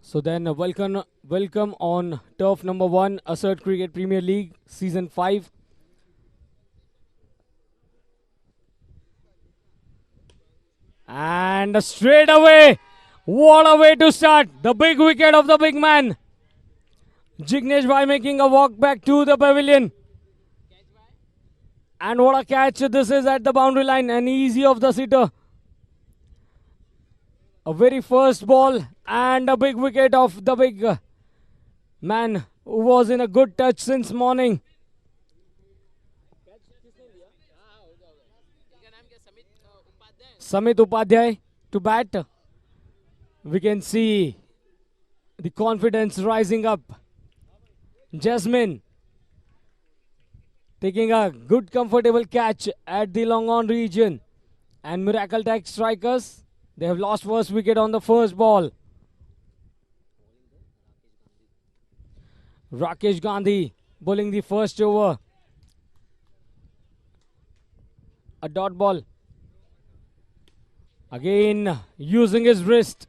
So then, welcome on turf number one, Assert Cricket Premier League, season 5. And straight away, what a way to start! The big wicket of the big man. Jignesh Bhai making a walk back to the pavilion. And what a catch this is at the boundary line, and easy of the sitter. A very first ball and a big wicket of the big man who was in a good touch since morning. Samit Upadhyay to bat. We can see the confidence rising up. Jasmine taking a good comfortable catch at the long on region. And Miracle Tech strikers, they have lost first wicket on the first ball. Rakesh Gandhi bowling the first over. A dot ball. Again using his wrist.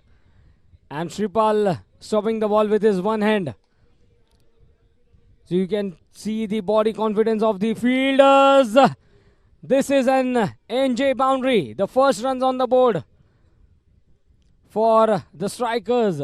And Shripal stopping the ball with his one hand. So you can see the body confidence of the fielders. This is an NJ boundary. The first runs on the board for the strikers.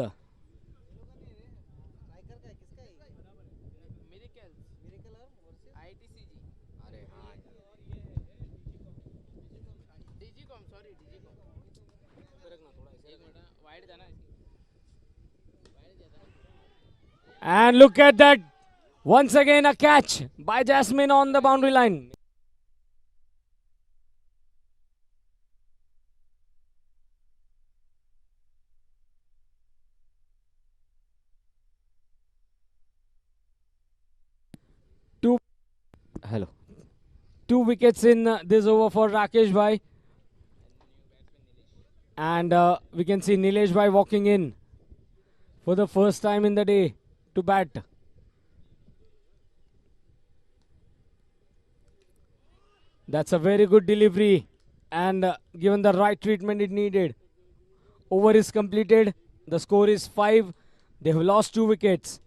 And look at that. Once again a catch by Jasmine on the boundary line. Two, hello. 2 wickets in this over for Rakesh Bhai. And we can see Nilesh Bhai walking in for the first time in the day to bat. That's a very good delivery and given the right treatment it needed. Over is completed. The score is 5. They have lost 2 wickets.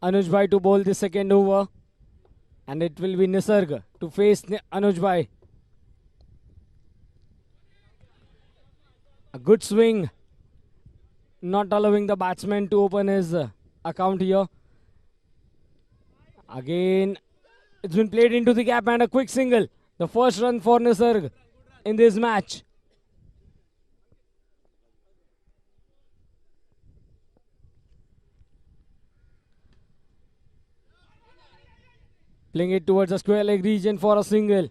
Anuj Bhai to bowl the second over. And it will be Nisarg to face Anuj Bhai. A good swing. Not allowing the batsman to open his account here. Again, it's been played into the gap and a quick single. The first run for Nisarg in this match. Playing it towards the square leg region for a single.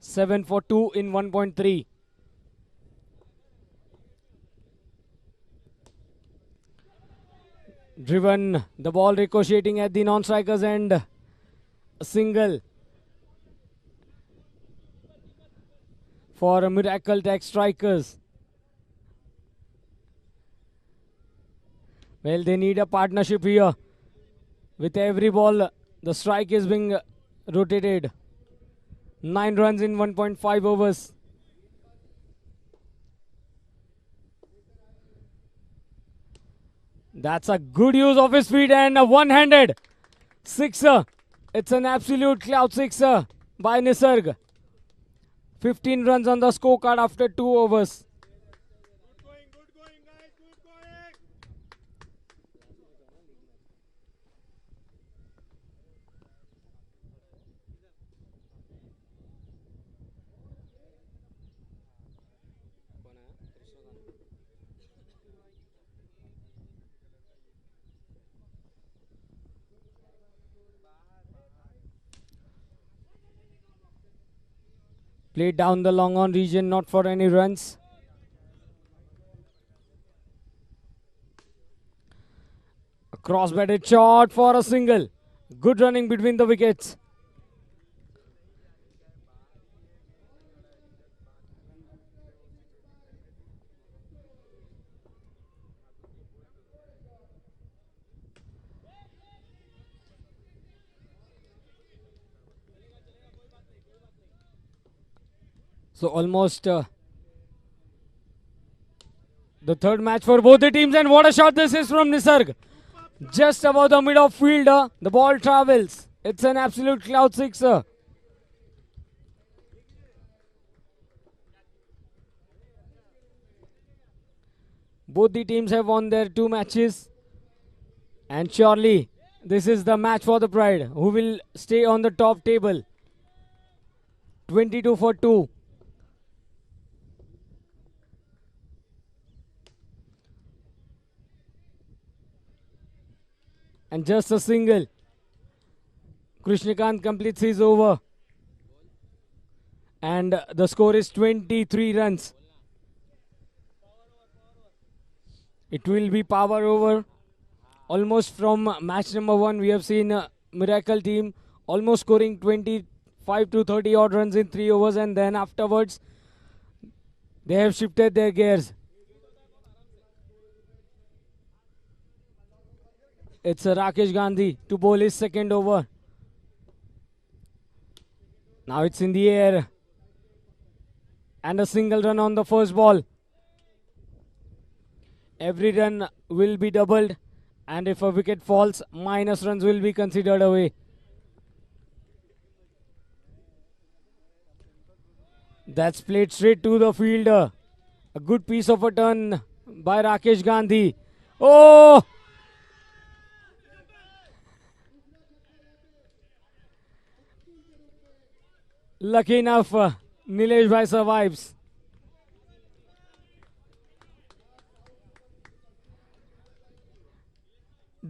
7 for 2 in 1.3. Driven, the ball ricocheting at the non-strikers end. A single for Miracle Tech strikers. Well, they need a partnership here. With every ball, the strike is being rotated. 9 runs in 1.5 overs. That's a good use of his feet and a one-handed sixer. It's an absolute cloud sixer by Nisarg. 15 runs on the scorecard after 2 overs. Played down the long on region, not for any runs. A cross-batted shot for a single. Good running between the wickets. So almost the third match for both the teams, and what a shot this is from Nisarg. Just above the mid of fielder, the ball travels. It's an absolute cloud sixer. Both the teams have won their 2 matches, and surely this is the match for the pride. Who will stay on the top table? 22 for 2. And just a single. Krishnikant completes his over. And the score is 23 runs. It will be power over. Almost from match number 1, we have seen Miracle team almost scoring 25 to 30 odd runs in 3 overs, and then afterwards they have shifted their gears. It's Rakesh Gandhi to bowl his second over. Now it's in the air. And a single run on the first ball. Every run will be doubled. And if a wicket falls, minus runs will be considered away. That's played straight to the fielder. A good piece of a turn by Rakesh Gandhi. Oh! Lucky enough, Nilesh Bhai survives.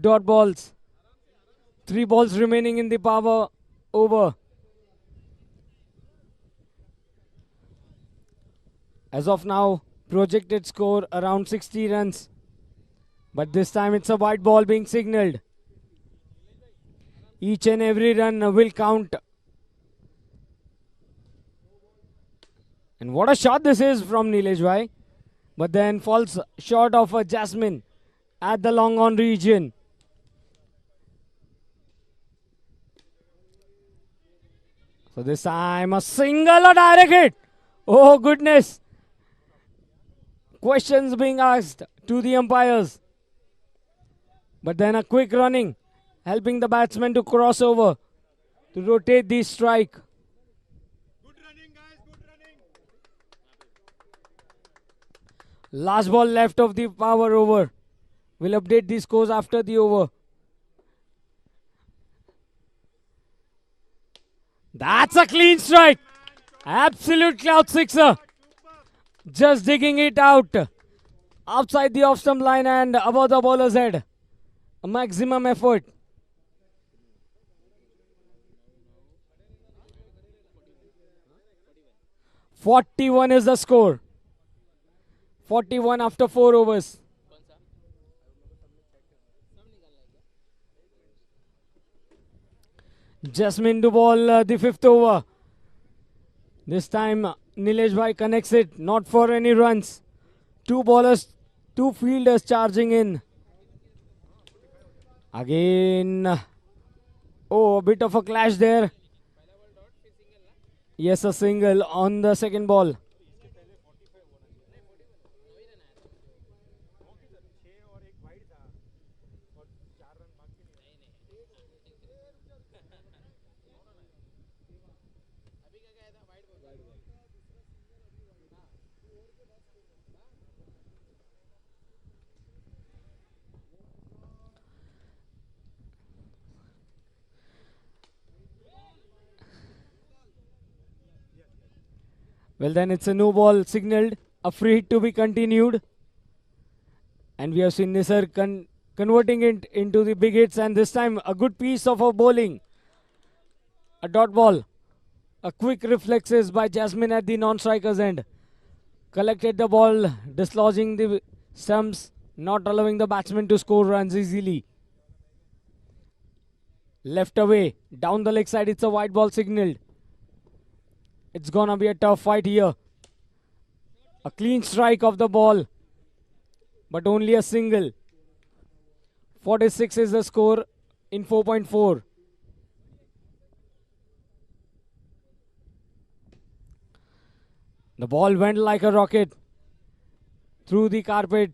Dot balls. 3 balls remaining in the power over. As of now, projected score around 60 runs. But this time it's a white ball being signalled. Each and every run will count. And what a shot this is from Nilesh Bhai. But then falls short of a Jasmine at the long on region. So this time a single or direct hit. Oh goodness. Questions being asked to the umpires. But then a quick running, helping the batsman to cross over, to rotate the strike. Good running, guys. Good running. Last ball left of the power over. We'll update the scores after the over. That's a clean strike. Absolute cloud sixer. Just digging it out. Outside the off stump line and above the bowler's head. A maximum effort. "41" is the score. 41 after 4 overs. Jasmine to ball the 5th over. This time Nilesh Bhai connects it, not for any runs. 2 bowlers, 2 fielders charging in. Again. Oh, a bit of a clash there. Yes, a single on the second ball. Well, then it's a no ball signaled. A free hit to be continued. And we have seen Nisar converting it into the big hits. And this time a good piece of a bowling. A dot ball. A quick reflexes by Jasmine at the non-striker's end. Collected the ball, dislodging the stumps, not allowing the batsman to score runs easily. Left away, down the leg side, it's a white ball signaled. It's gonna be a tough fight here. A clean strike of the ball, but only a single. 46 is the score in 4.4. The ball went like a rocket through the carpet.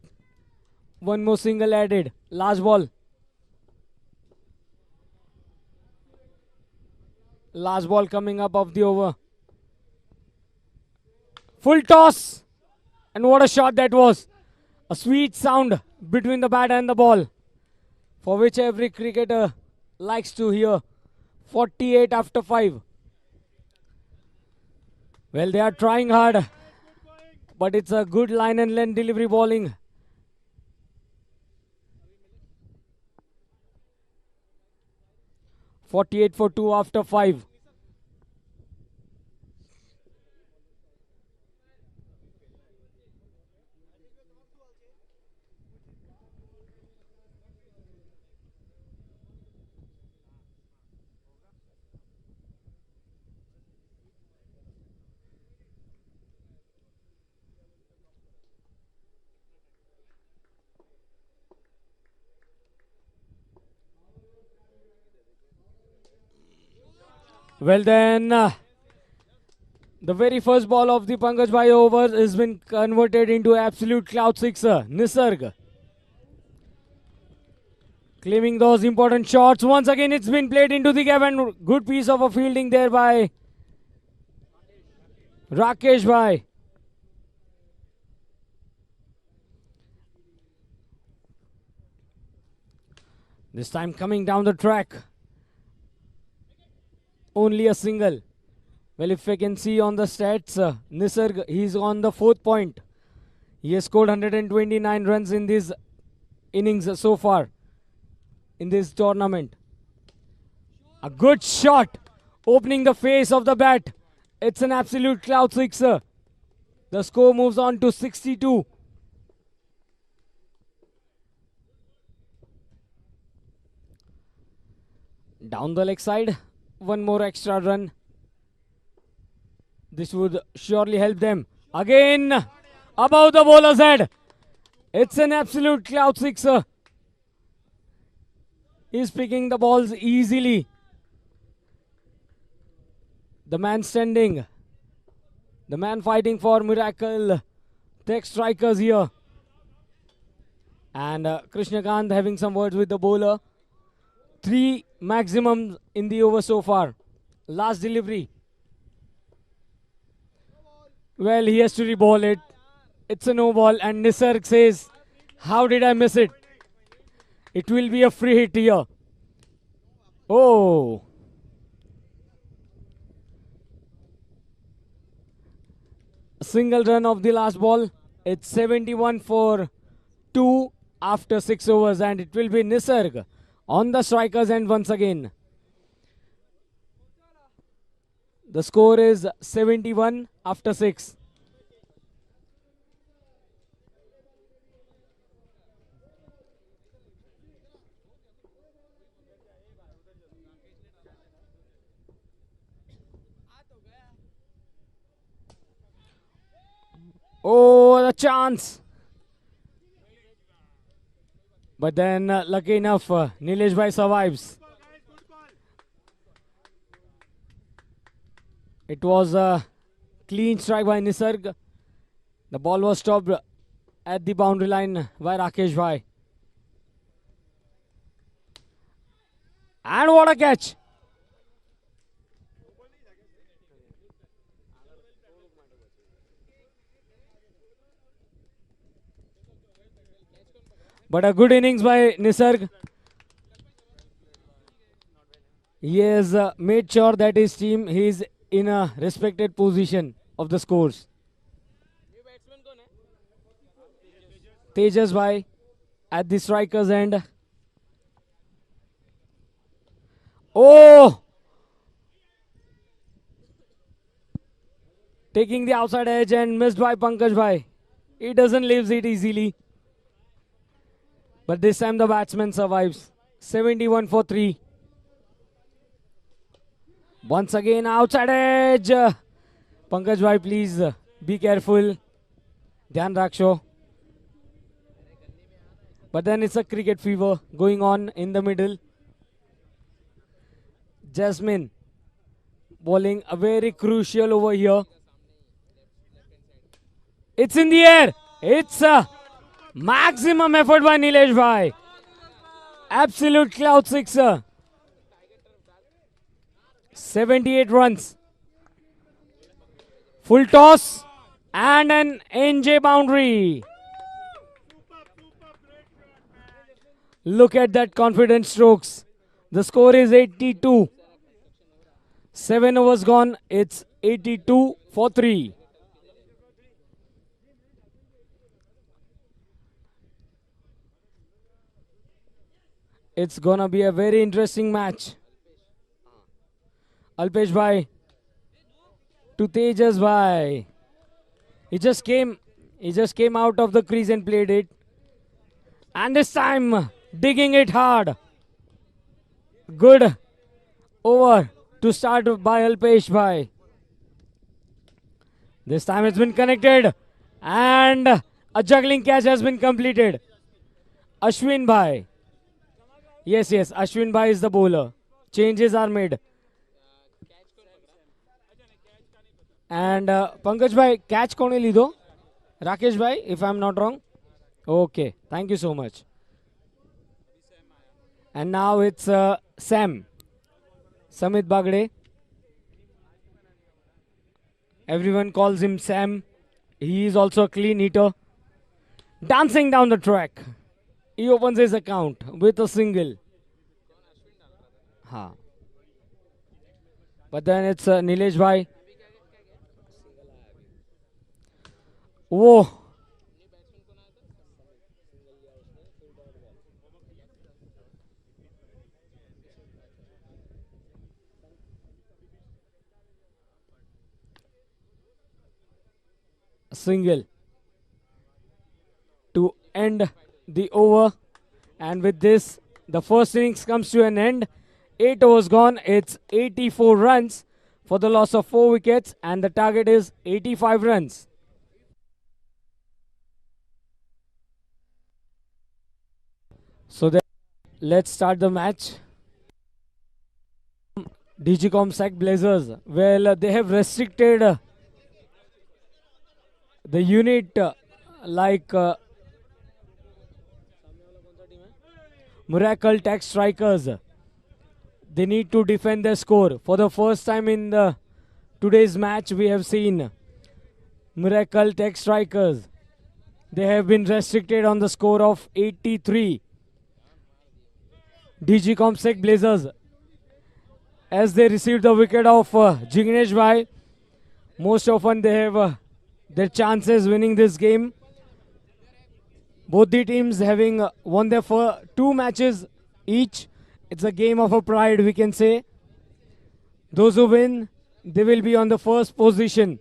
One more single added. Last ball. Last ball coming up of the over. Full toss. And what a shot that was. A sweet sound between the bat and the ball, for which every cricketer likes to hear. 48 after 5. Well, they are trying hard, but it's a good line and length delivery bowling. "48 for 2 after 5. Well then, the very first ball of the Pankaj Bhai over has been converted into absolute cloud sixer. Nisarg claiming those important shots. Once again, it's been played into the gap, and good piece of a fielding there by Rakesh Bhai. This time coming down the track. Only a single. Well, if I can see on the stats, Nisarg, he's on the 4th point. He has scored 129 runs in these innings so far in this tournament. A good shot, opening the face of the bat. It's an absolute cloud sixer. The score moves on to 62. Down the leg side, one more extra run. This would surely help them. Again, above the bowler's head. It's an absolute cloud sixer. He's picking the balls easily. The man standing. The man fighting for miracle. Tech strikers here. And Krishnakant having some words with the bowler. 3 maximum in the over so far. Last delivery. Well, he has to re-ball it. It's a no ball, and Nisarg says, how did I miss it? It will be a free hit here. Oh. A single run of the last ball. It's 71 for 2 after 6 overs, and it will be Nisarg on the strikers end once again. The score is 71 after 6. Oh, the chance. But then, lucky enough, Nilesh Bhai survives. It was a clean strike by Nisarg. The ball was stopped at the boundary line by Rakesh Bhai. And what a catch! But a good innings by Nisarg. He has made sure that his team is in a respected position of the scores. Tejas Bhai at the striker's end. Oh! Taking the outside edge and missed by Pankaj Bhai. He doesn't leave it easily. But this time the batsman survives. 71 for 3. Once again outside edge. Pankaj Bhai, please be careful. Dhyan raksho. But then it's a cricket fever going on in the middle. Jasmine bowling a very crucial over here. It's in the air. It's a maximum effort by Nilesh Bhai. Absolute cloud sixer. 78 runs. Full toss and an NJ boundary. Look at that confident strokes. The score is 82. 7 overs gone. It's 82 for 3. It's gonna be a very interesting match. Alpesh Bhai to Tejas Bhai. He just came out of the crease and played it. And this time digging it hard. Good over to start by Alpesh Bhai. This time it's been connected and a juggling catch has been completed. Ashwin Bhai. Yes, Ashwin Bhai is the bowler. Changes are made. And Pankaj Bhai, catch kone lido? Rakesh Bhai, if I am not wrong. Okay, thank you so much. And now it's Sam. Samit Bagde. Everyone calls him Sam. He is also a clean hitter. Dancing down the track. He opens his account with a single. Ha. But then it's Nilesh Bhai. Whoa. Single to end the over, and with this the first innings comes to an end. 8 overs gone. It's 84 runs for the loss of 4 wickets, and the target is 85 runs. So then let's start the match. Digicom Sac Blazers. Well, they have restricted the unit like Miracle Tech Strikers. They need to defend their score. For the first time in the today's match, we have seen Miracle Tech Strikers. They have been restricted on the score of 83. Digicom Sac Blazers, as they received the wicket of Jignesh Bhai, most often they have their chances winning this game. Both the teams having won their 2 matches each. It's a game of a pride, we can say. Those who win, they will be on the first position.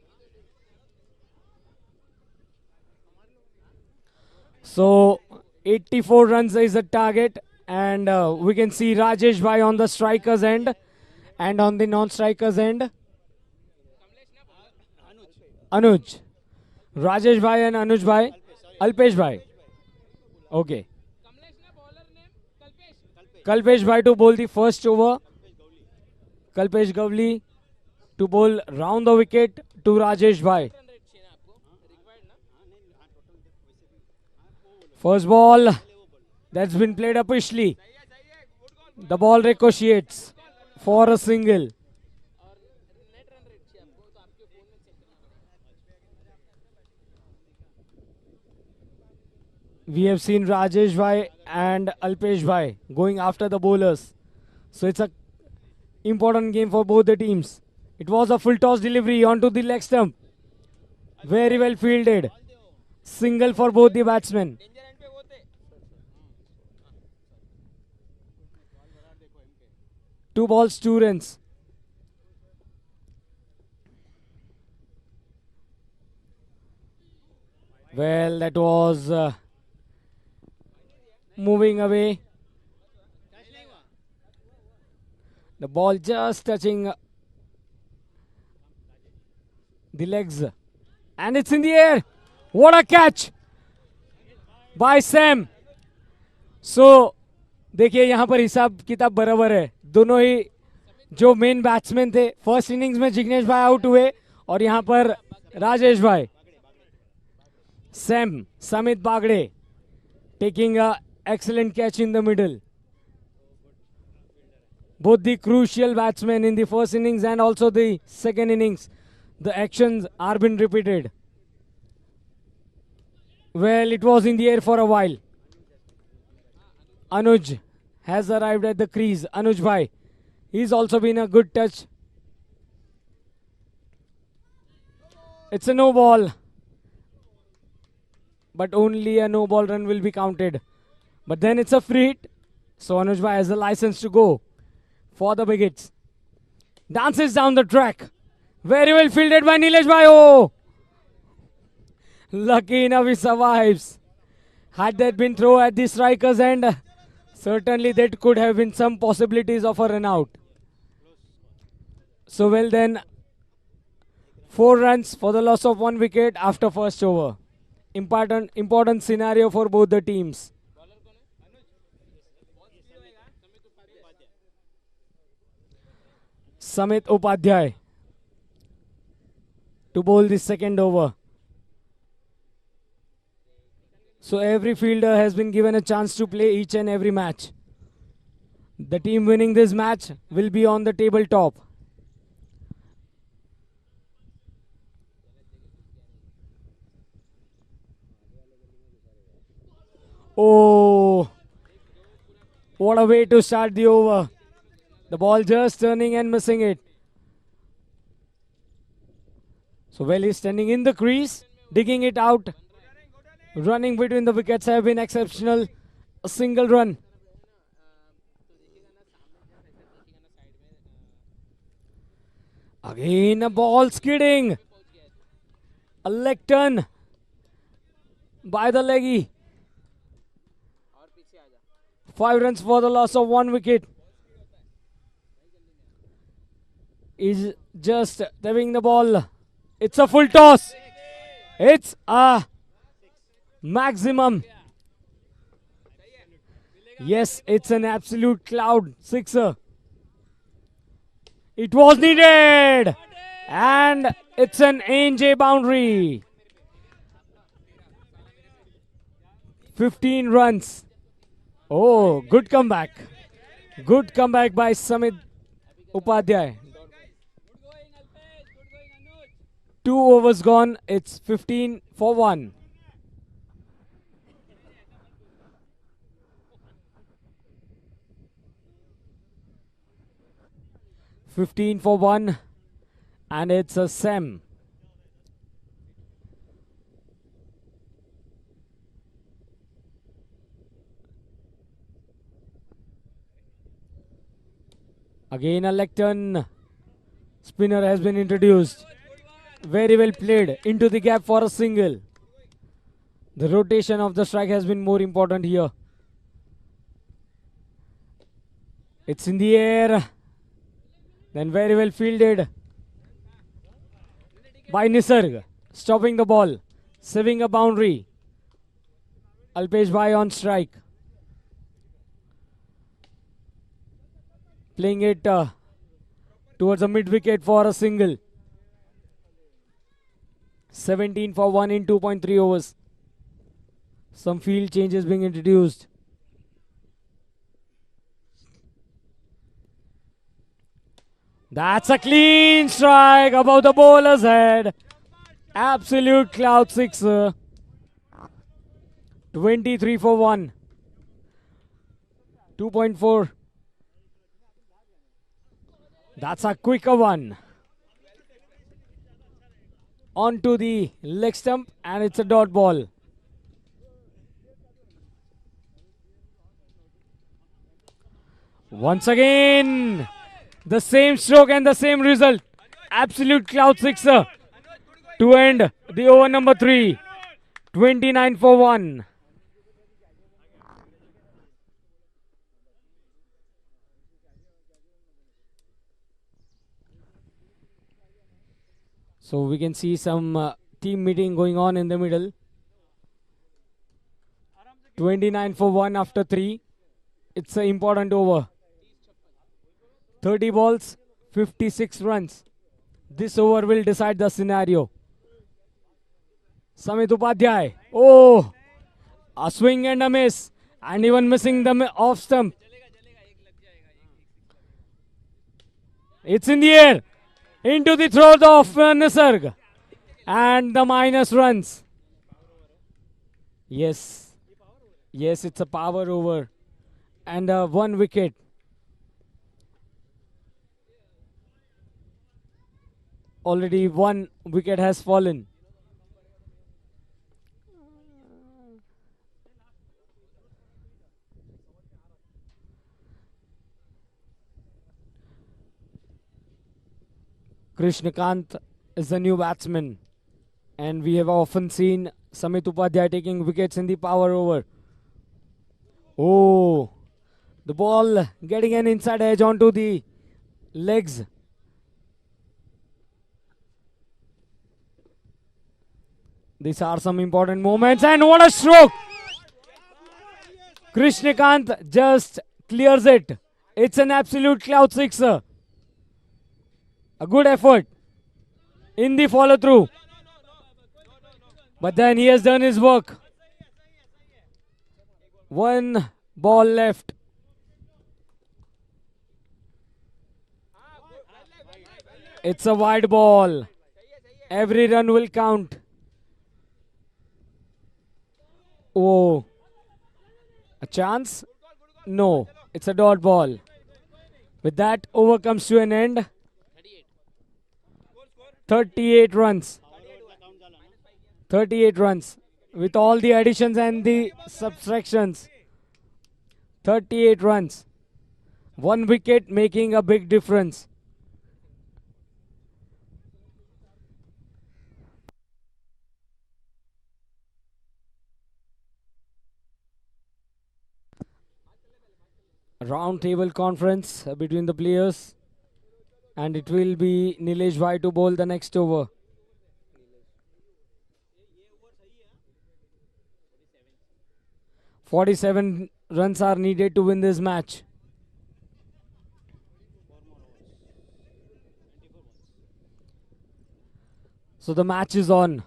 So 84 runs is the target, and we can see Rajesh Bhai on the strikers end, and on the non-strikers end, Anuj. Rajesh Bhai and Anuj Bhai. Alpesh Bhai. Okay. Kalpesh Bhai to bowl the first over. Kalpesh Gavli to bowl round the wicket to Rajesh Bhai. First ball that's been played officially. The ball ricochets for a single. We have seen Rajesh Bhai and Alpesh Bhai going after the bowlers. So it's a important game for both the teams. It was a full toss delivery onto the leg stump. Very well fielded. Single for both the batsmen. Two balls, 2 runs. Well, that was moving away. The ball just touching the legs. And it's in the air. What a catch by Sam. So, देखिए यहाँ पर हिसाब किताब बराबर है. दोनों ही जो main batsman थे, फर्स्ट इनिंग्स में जिग्नेश भाई आउट हुए और यहाँ पर राजेश भाई. Samit Bagde taking a excellent catch in the middle. Both the crucial batsmen in the first innings and also the second innings, the actions are been repeated. Well, it was in the air for a while. Anuj has arrived at the crease. Anuj Bhai, he's also been a good touch. It's a no ball, but only a no ball run will be counted. But then it's a free hit, so Anuj Bhai has a license to go for the big hits. Dances down the track. Very well fielded by Nilesh Bhai. Oh! Lucky enough he survives. Had that been throw at the striker's end, certainly that could have been some possibilities of a run out. So well then, 4 runs for the loss of 1 wicket after first over. Important scenario for both the teams. Samit Upadhyay to bowl the second over. So every fielder has been given a chance to play each and every match. The team winning this match will be on the tabletop. Oh, what a way to start the over. The ball just turning and missing it. So well, he's standing in the crease, digging it out. Running between the wickets have been exceptional. A single run. Again a ball skidding. A leg turn by the leggy. 5 runs for the loss of 1 wicket. Is just diving the ball. It's a full toss. It's a maximum. Yes, it's an absolute cloud sixer. It was needed. And it's an ANJ boundary. 15 runs. Oh, good comeback. Good comeback by Samit Upadhyay. 2 overs gone. It's 15 for 1. And it's a Sam. Again a leg turn. Spinner has been introduced. Very well played into the gap for a single. The rotation of the strike has been more important here. It's in the air. Then very well fielded by Nisarg. Stopping the ball. Saving a boundary. Alpesh Bhai on strike. Playing it towards the mid wicket for a single. 17 for 1 in 2.3 overs. Some field changes being introduced. That's a clean strike above the bowler's head. Absolute cloud sixer. 23 for 1. 2.4. That's a quicker one. Onto the leg stump, and it's a dot ball. Once again, the same stroke and the same result. Absolute cloud sixer to end the over number 3. 29 for 1. So we can see some team meeting going on in the middle. 29 for 1 after 3. It's an important over. 30 balls, 56 runs. This over will decide the scenario. Samit Upadhyay. Oh, a swing and a miss. And even missing the off stump. It's in the air. Into the throat of Nisarg. And the minus runs. Yes. Yes, it's a power over. And 1 wicket. Already 1 wicket has fallen. Krishnakant is the new batsman. And we have often seen Samit Upadhyay taking wickets in the power over. Oh, the ball getting an inside edge onto the legs. These are some important moments, and what a stroke! Krishnakant just clears it. It's an absolute cloud sixer. A good effort in the follow through. But then he has done his work. 1 ball left. It's a wide ball. Every run will count. Oh, a chance? No, it's a dot ball. With that, over comes to an end. 38 runs. 38 runs. With all the additions and the subtractions. 38 runs. 1 wicket making a big difference. Round table conference between the players, and it will be Nilesh Bhai to bowl the next over. "47 runs are needed to win this match." So the match is on.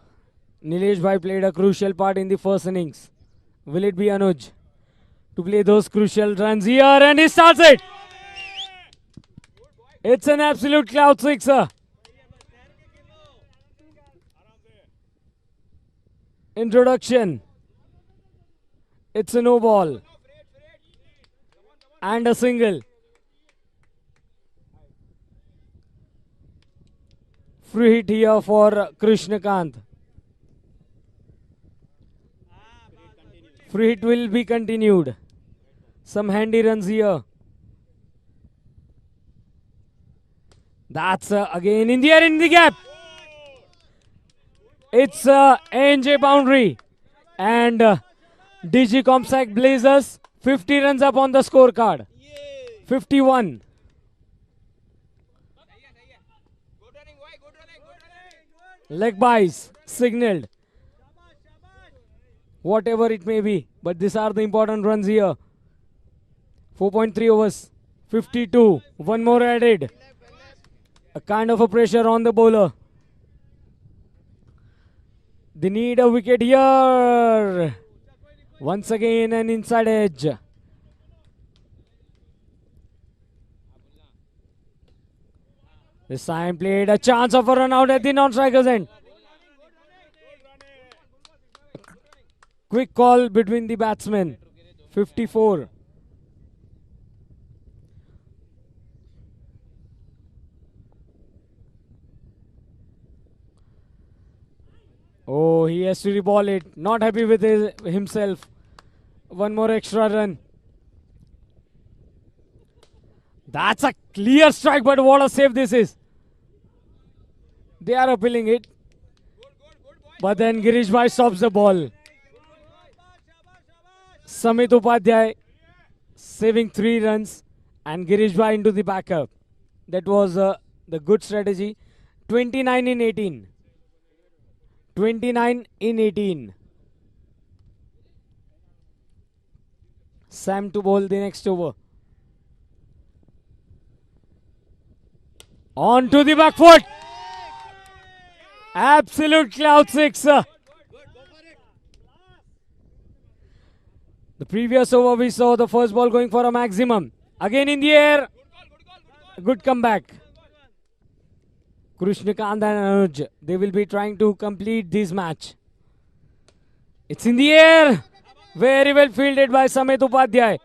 Nilesh Bhai played a crucial part in the first innings. Will it be Anuj to play those crucial runs here? And he starts it. It's an absolute cloud sixer. Introduction. It's a no ball. And a single. Free hit here for Krishnakant. Free hit will be continued. Some handy runs here. That's again in the air, in the gap. It's ANJ boundary. And DG Comsac Blazers 50 runs up on the scorecard. 51. Leg byes signaled. Whatever it may be. But these are the important runs here. 4.3 overs. 52. 1 more added. A kind of a pressure on the bowler. They need a wicket here. Once again an inside edge. This time played a chance of a run out at the non-striker's end. Quick call between the batsmen. 54. Oh, he has to reball it. Not happy with himself. 1 more extra run. That's a clear strike, but what a save this is. They are appealing it. But then Girish Bhai stops the ball. Samit Upadhyay saving 3 runs and Girish Bhai into the backup. That was the good strategy. 29 in 18. 29 in 18. Sam to bowl the next over. On to the back foot. Absolute cloud sixer. The previous over we saw the first ball going for a maximum. Again in the air. Good comeback. Krishnakant and Anuj, they will be trying to complete this match. It's in the air. Very well fielded by Samit Upadhyay.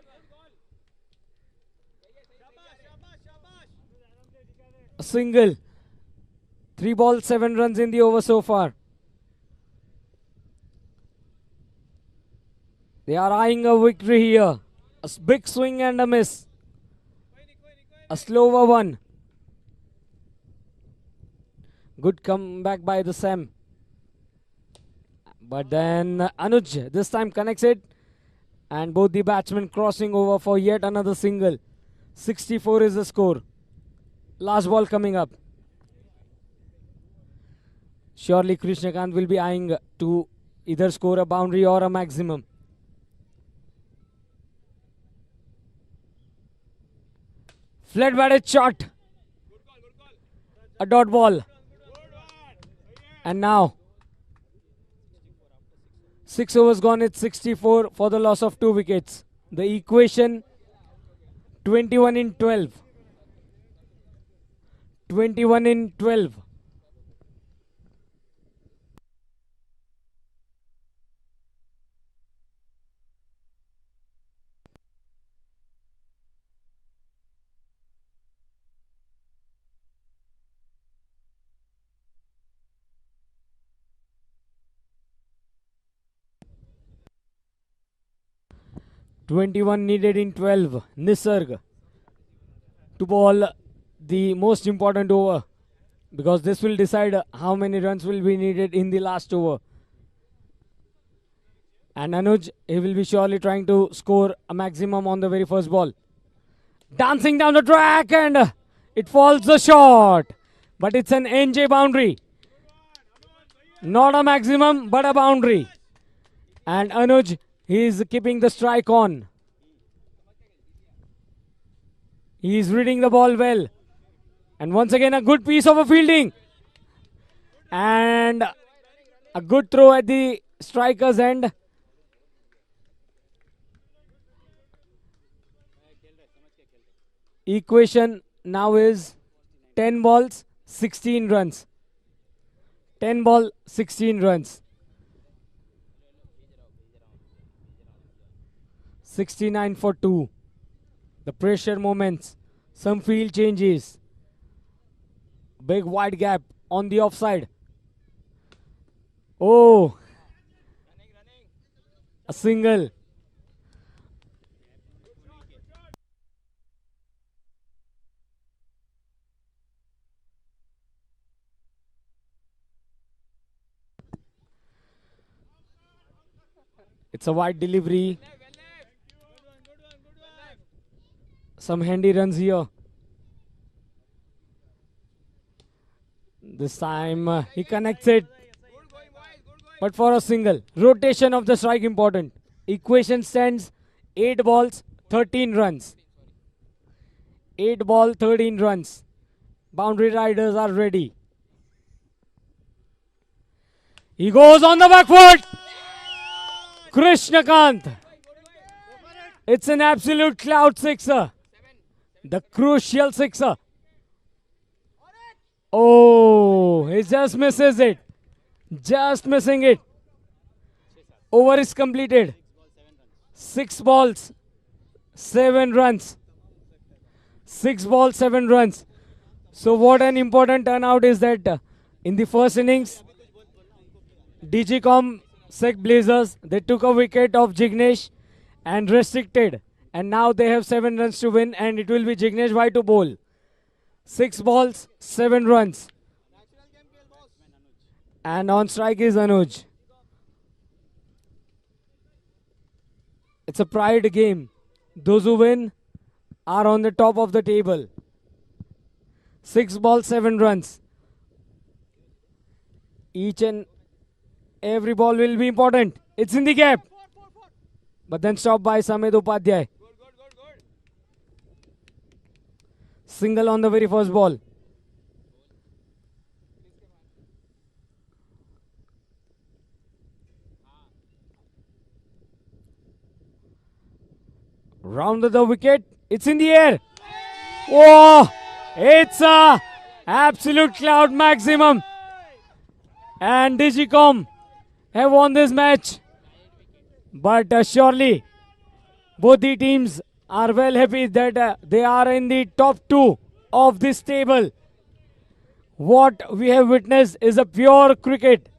A single. 3 balls, 7 runs in the over so far. They are eyeing a victory here. A big swing and a miss. A slower one. Good comeback by the Sam. But then Anuj this time connects it. And both the batsmen crossing over for yet another single. 64 is the score. Last ball coming up. Surely Krishnakant will be eyeing to either score a boundary or a maximum. Flat batted shot. A dot ball. And now 6 overs gone, it's 64 for the loss of 2 wickets. The equation 21 in 12. 21 in 12. "21 needed in 12. Nisarg to bowl the most important over, because this will decide how many runs will be needed in the last over. And Anuj, he will be surely trying to score a maximum on the very first ball. Dancing down the track and it falls the shot. But it's an NJ boundary. Not a maximum, but a boundary. And Anuj, he is keeping the strike on. He is reading the ball well. And once again, a good piece of a fielding. And a good throw at the striker's end. Equation now is 10 balls, 16 runs. 10 ball, 16 runs. 69 for 2. The pressure moments. Some field changes. Big wide gap on the offside. Oh. A single. It's a wide delivery. Some handy runs here. This time he connects it. But for a single. Rotation of the strike important. Equation stands 8 balls, 13 runs. 8 ball, 13 runs. Boundary riders are ready. He goes on the back foot. Krishnakant. It's an absolute cloud sixer. The crucial sixer. Oh, he just misses it. Just missing it. Over is completed. 6 balls, 7 runs. 6 balls, 7 runs. So what an important turnout is that in the first innings, DGCOM Sec Blazers, they took a wicket of Jignesh and restricted. And now they have 7 runs to win and it will be Jignesh Bhai to bowl. 6 balls, 7 runs. And on strike is Anuj. It's a pride game. Those who win are on the top of the table. 6 balls, 7 runs. Each and every ball will be important. It's in the gap. But then stopped by Samit Upadhyay. Single on the very first ball. Rounded the wicket. It's in the air. Oh, it's a absolute cloud maximum. And Digicom have won this match. But surely both the teams are well happy that they are in the top two of this table. What we have witnessed is a pure cricket.